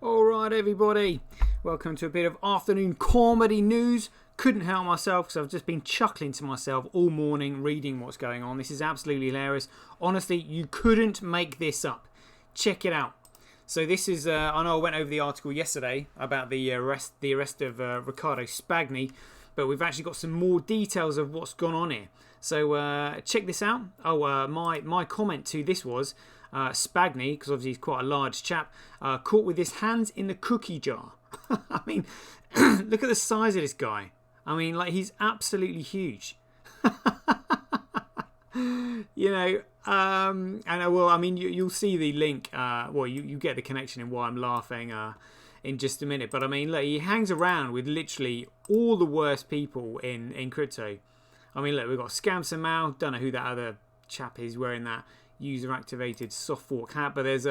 Alright everybody, welcome to a bit of afternoon comedy news. Couldn't help myself because I've just been chuckling to myself all morning reading what's going on. This is absolutely hilarious. Honestly, you couldn't make this up. Check it out. So this is, I know I went over the article yesterday about the arrest of Riccardo Spagni, but we've actually got some more details of what's gone on here. So check this out. My comment to this was, Spagni, because obviously he's quite a large chap, caught with his hands in the cookie jar. I mean, look at the size of this guy. I mean, like, he's absolutely huge. You know, and well, I mean, you'll see the link. Well, you get the connection in why I'm laughing in just a minute. But I mean, look, he hangs around with literally all the worst people in crypto. I mean, look, we've got Scamson Mao. Don't know who that other chap is wearing that user-activated soft fork hat, but there's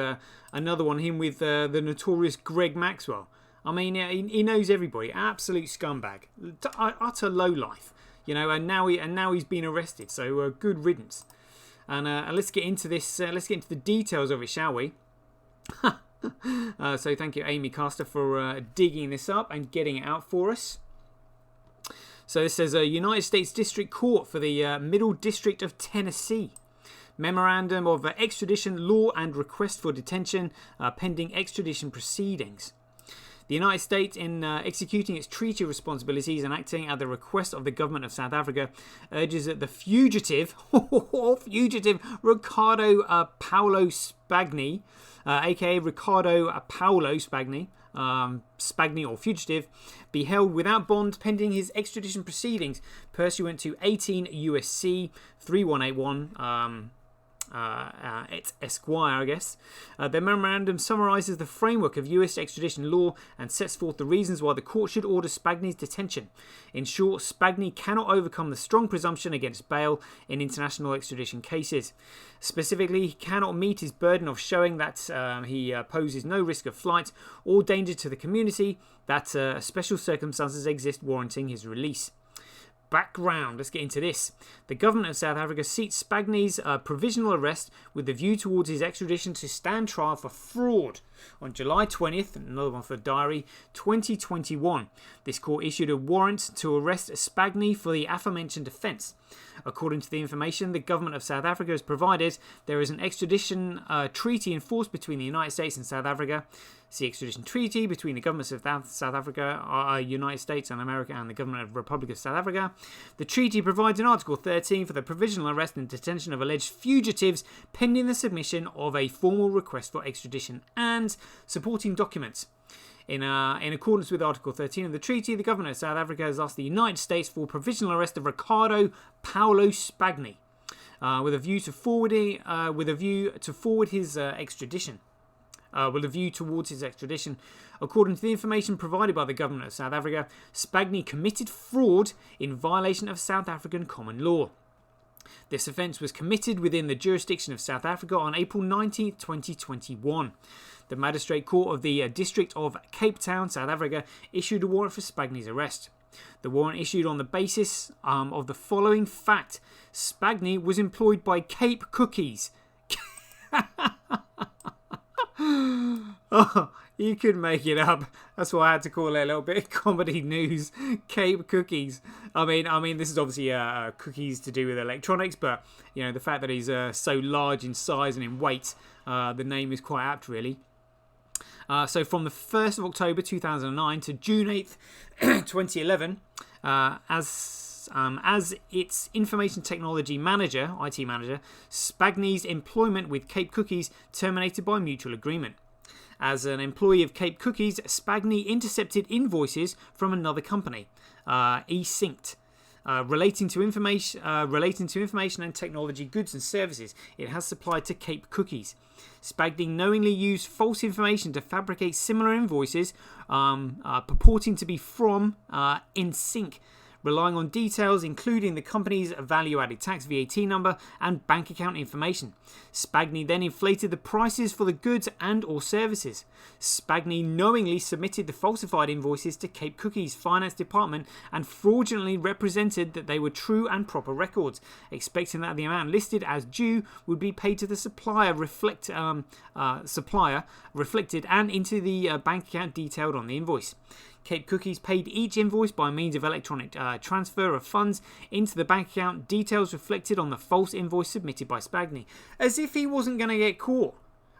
another one, him with the notorious Greg Maxwell. I mean, he knows everybody. Absolute scumbag, utter lowlife, you know. And now he's been arrested. So good riddance. And let's get into this. Let's get into the details of it, shall we? So thank you, Amy Caster, for digging this up and getting it out for us. So this says United States District Court for the Middle District of Tennessee. Memorandum of extradition law and request for detention pending extradition proceedings. The United States, in executing its treaty responsibilities and acting at the request of the government of South Africa, urges that the fugitive Riccardo Paolo Spagni, aka Riccardo Paolo Spagni, Spagni or fugitive, be held without bond pending his extradition proceedings pursuant to 18 USC 3181. Esquire, I guess. The memorandum summarises the framework of US extradition law and sets forth the reasons why the court should order Spagni's detention. In short, Spagni cannot overcome the strong presumption against bail in international extradition cases. Specifically, he cannot meet his burden of showing that he poses no risk of flight or danger to the community, that special circumstances exist warranting his release. Background, let's get into this. The government of South Africa seeks Spagni's provisional arrest with the view towards his extradition to stand trial for fraud. On July 20th, another one for diary, 2021, this court issued a warrant to arrest Spagni for the aforementioned offence. According to the information the government of South Africa has provided, there is an extradition treaty in force between the United States and South Africa. The extradition treaty between the governments of South Africa, United States and America, and the government of the Republic of South Africa. The treaty provides in Article 13 for the provisional arrest and detention of alleged fugitives pending the submission of a formal request for extradition and supporting documents. In accordance with Article 13 of the treaty, the government of South Africa has asked the United States for provisional arrest of Riccardo Paolo Spagni, with a view to forward his extradition. With a view towards his extradition. According to the information provided by the government of South Africa, Spagni committed fraud in violation of South African common law. This offence was committed within the jurisdiction of South Africa on April 19, 2021. The Magistrate Court of the District of Cape Town, South Africa, issued a warrant for Spagni's arrest. The warrant issued on the basis of the following fact. Spagni was employed by Cape Cookies. Oh, you could make it up. That's why I had to call it a little bit of comedy news. Cape Cookies. I mean, this is obviously cookies to do with electronics, but you know, the fact that he's so large in size and in weight, the name is quite apt, really. So from the 1st of October 2009 to June 8th, 2011, as its information technology manager, IT manager, Spagni's employment with Cape Cookies terminated by mutual agreement. As an employee of Cape Cookies, Spagni intercepted invoices from another company, eSynced, relating to information and technology goods and services it has supplied to Cape Cookies. Spagni knowingly used false information to fabricate similar invoices purporting to be from InSync, relying on details including the company's value-added tax VAT number and bank account information. Spagney then inflated the prices for the goods and or services. Spagney knowingly submitted the falsified invoices to Cape Cookie's finance department and fraudulently represented that they were true and proper records, expecting that the amount listed as due would be paid to the supplier reflected and into the bank account detailed on the invoice. Cape Cookies paid each invoice by means of electronic transfer of funds into the bank account, details reflected on the false invoice submitted by Spagney. As if he wasn't going to get caught.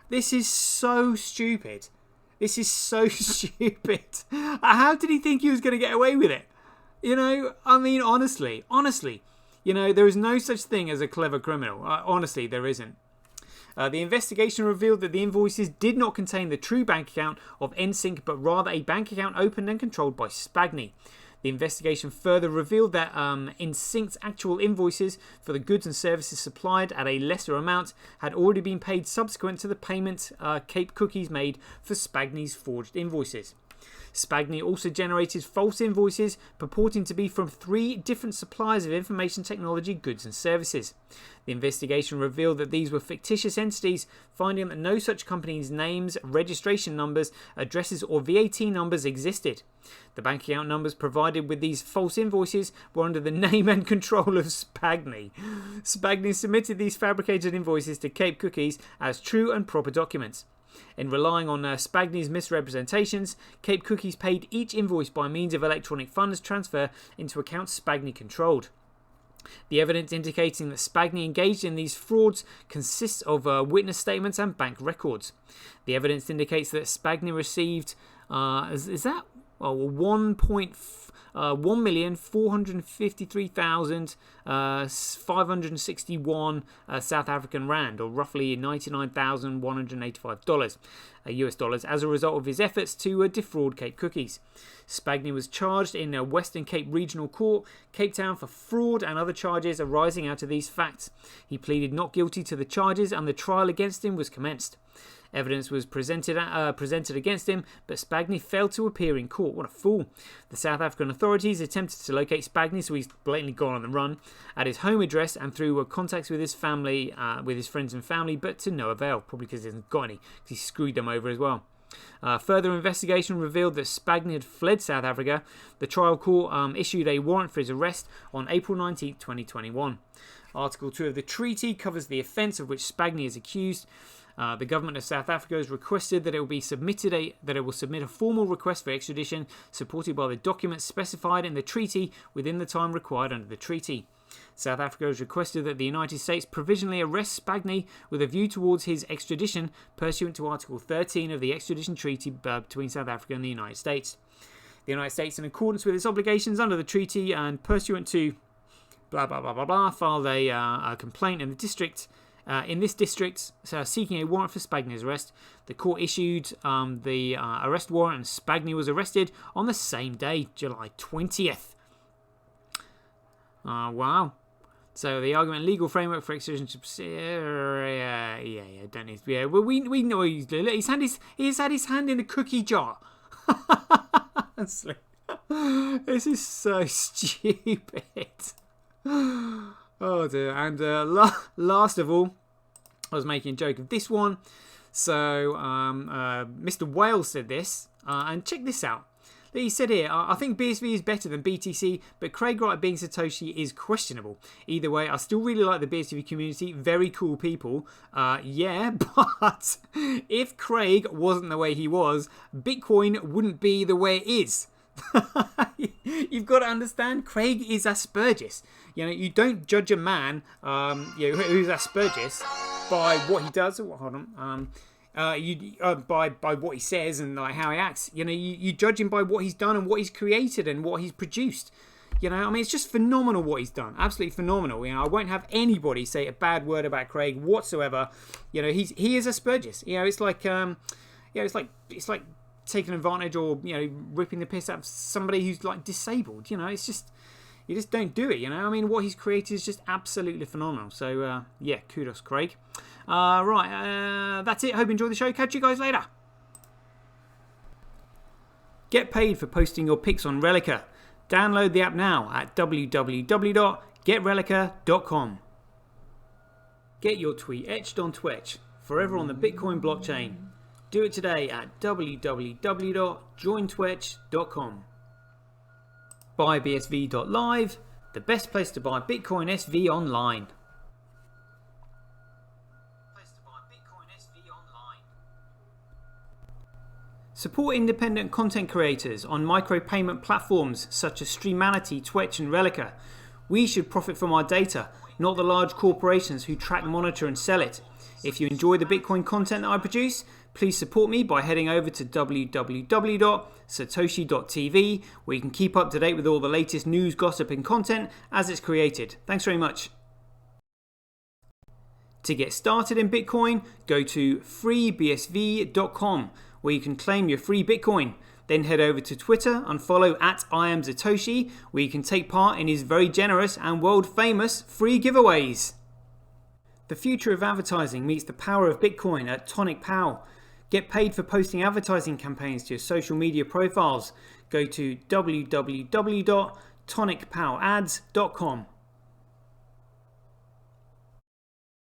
This is so stupid. This is so stupid. How did he think he was going to get away with it? You know, I mean, honestly, you know, there is no such thing as a clever criminal. Honestly, there isn't. The investigation revealed that the invoices did not contain the true bank account of NSYNC, but rather a bank account opened and controlled by Spagney. The investigation further revealed that NSYNC's actual invoices for the goods and services supplied at a lesser amount had already been paid subsequent to the payment Cape Cookies made for Spagney's forged invoices. Spagney also generated false invoices purporting to be from 3 different suppliers of information technology goods and services. The investigation revealed that these were fictitious entities, finding that no such companies' names, registration numbers, addresses or VAT numbers existed. The bank account numbers provided with these false invoices were under the name and control of Spagney. Spagney submitted these fabricated invoices to Cape Cookies as true and proper documents. In relying on Spagney's misrepresentations, Cape Cookies paid each invoice by means of electronic funds transfer into accounts Spagney controlled. The evidence indicating that Spagney engaged in these frauds consists of witness statements and bank records. The evidence indicates that Spagney received, $1,453,561 South African rand, or roughly $99,185 US dollars, as a result of his efforts to defraud Cape Cookies. Spagney was charged in Western Cape Regional Court, Cape Town, for fraud and other charges arising out of these facts. He pleaded not guilty to the charges and the trial against him was commenced. Evidence was presented against him, but Spagney failed to appear in court. What a fool. The South African authorities attempted to locate Spagney, so he's blatantly gone on the run, at his home address and through contacts with his family, with his friends and family, but to no avail, probably because he hasn't got any, because he screwed them over as well. Further investigation revealed that Spagney had fled South Africa. The trial court issued a warrant for his arrest on April 19, 2021. Article 2 of the treaty covers the offence of which Spagney is accused. The government of South Africa has requested that it will submit a formal request for extradition supported by the documents specified in the treaty within the time required under the treaty. South Africa has requested that the United States provisionally arrest Spagney with a view towards his extradition pursuant to Article 13 of the extradition treaty between South Africa and the United States. The United States, in accordance with its obligations under the treaty and pursuant to blah blah blah blah blah, filed a complaint in the district. Seeking a warrant for Spagney's arrest. The court issued the arrest warrant and Spagney was arrested on the same day, July 20th. Wow. So the argument legal framework for extradition, don't need to be. Yeah, well, we know he's doing. He's had his hand in a cookie jar. Honestly, this is so stupid. Oh dear. And last of all, I was making a joke of this one. So Mr. Wales said this, and check this out. He said here, I think BSV is better than BTC, but Craig Wright being Satoshi is questionable. Either way, I still really like the BSV community. Very cool people. Yeah, but if Craig wasn't the way he was, Bitcoin wouldn't be the way it is. You've got to understand, Craig is Asperger's. You know, you don't judge a man who's Asperger's by what he does. Hold on. By what he says and like how he acts. You know, you judge him by what he's done and what he's created and what he's produced. You know, I mean, it's just phenomenal what he's done. Absolutely phenomenal. You know, I won't have anybody say a bad word about Craig whatsoever. You know, he is Asperger's. You know, it's like it's like taking advantage or, you know, ripping the piss out of somebody who's like disabled. You know, it's just, you just don't do it. You know, I mean, what he's created is just absolutely phenomenal. So yeah, kudos, Craig. Right, that's it. Hope you enjoyed the show. Catch you guys later. Get paid for posting your pics on Relica. Download the app now at www.getrelica.com. Get your tweet etched on Twitch, forever on the Bitcoin blockchain. Do it today at www.jointwitch.com. BuyBSV.live, the best place to buy Bitcoin SV online. Support independent content creators on micropayment platforms such as Streamanity, Twitch and Relica. We should profit from our data, not the large corporations who track, monitor and sell it. If you enjoy the Bitcoin content that I produce, please support me by heading over to www.satoshi.tv, where you can keep up to date with all the latest news, gossip and content as it's created. Thanks very much. To get started in Bitcoin, go to freebsv.com, where you can claim your free Bitcoin. Then head over to Twitter and follow @IamSatoshi, where you can take part in his very generous and world famous free giveaways. The future of advertising meets the power of Bitcoin at Tonic Pow. Get paid for posting advertising campaigns to your social media profiles. Go to www.tonicpowads.com.